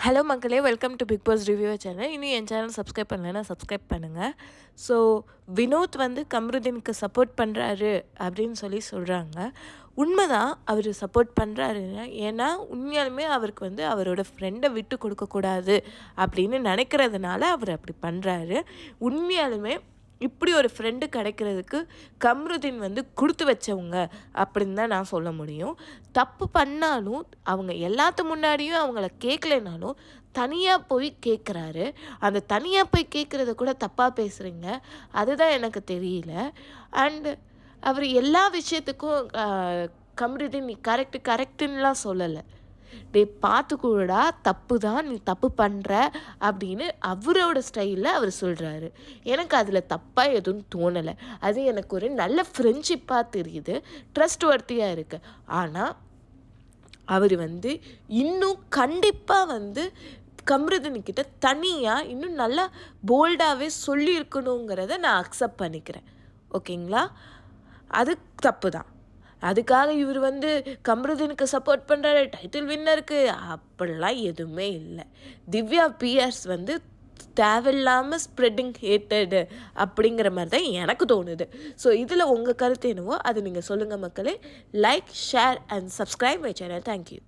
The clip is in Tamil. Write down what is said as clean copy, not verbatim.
ஹலோ மக்களே, welcome to Bigg Boss review channel. இன்னும் என் சேனல் சப்ஸ்கிரைப் பண்ணலைன்னா சப்ஸ்கிரைப் பண்ணுங்கள். ஸோ வினோத் வந்து கம்ருதீனுக்கு சப்போர்ட் பண்ணுறாரு அப்படின்னு சொல்கிறாங்க. உண்மைதான், அவர் சப்போர்ட் பண்ணுறாருங்க. ஏன்னா உண்மையாலுமே அவருக்கு வந்து அவரோட ஃப்ரெண்டை விட்டு கொடுக்கக்கூடாது அப்படின்னு நினைக்கிறதுனால அவர் அப்படி பண்ணுறாரு. உண்மையாலுமே இப்படி ஒரு ஃப்ரெண்டு கிடைக்கிறதுக்கு கம்ருதீன் வந்து கொடுத்து வச்சவங்க அப்படின்னு தான் நான் சொல்ல முடியும். தப்பு பண்ணாலும் அவங்க எல்லாத்து முன்னாடியும் அவங்கள கேட்கலைனாலும் தனியாக போய் கேட்குறாரு. அந்த தனியாக போய் கேட்குறத கூட தப்பாக பேசுகிறீங்க, அதுதான் எனக்கு தெரியல. அண்டு அவர் எல்லா விஷயத்துக்கும் கம்ருதீன் நீ கரெக்டுன்னெலாம் சொல்லலை. பார்த்துக்கூடா தப்பு தான், நீ தப்பு பண்ணுற அப்படின்னு அவரோட ஸ்டைலில் அவர் சொல்கிறாரு. எனக்கு அதில் தப்பாக எதுவும் தோணலை. அது எனக்கு ஒரு நல்ல ஃப்ரெண்ட்ஷிப்பாக தெரியுது, ட்ரஸ்ட் வர்த்தியாக இருக்குது. ஆனால் அவர் வந்து இன்னும் கண்டிப்பாக வந்து கம்ருதீன்கிட்ட தனியாக இன்னும் நல்லா போல்டாகவே சொல்லியிருக்கணுங்கிறத நான் அக்செப்ட் பண்ணிக்கிறேன். ஓகேங்களா? அது தப்பு தான். அதுக்காக இவர் வந்து கம்ருதீனுக்கு சப்போர்ட் பண்ணுறாரு, டைட்டில் வின்னருக்கு அப்படிலாம் எதுவுமே இல்லை. திவ்யா பியர்ஸ் வந்து தேவையில்லாமல் ஸ்ப்ரெட்டிங் ஹேட்டடு அப்படிங்கிற மாதிரி தான் எனக்கு தோணுது. ஸோ இதில் உங்கள் கருத்து என்னவோ அது நீங்கள் சொல்லுங்கள் மக்களே. Like, share and subscribe my channel. Thank you.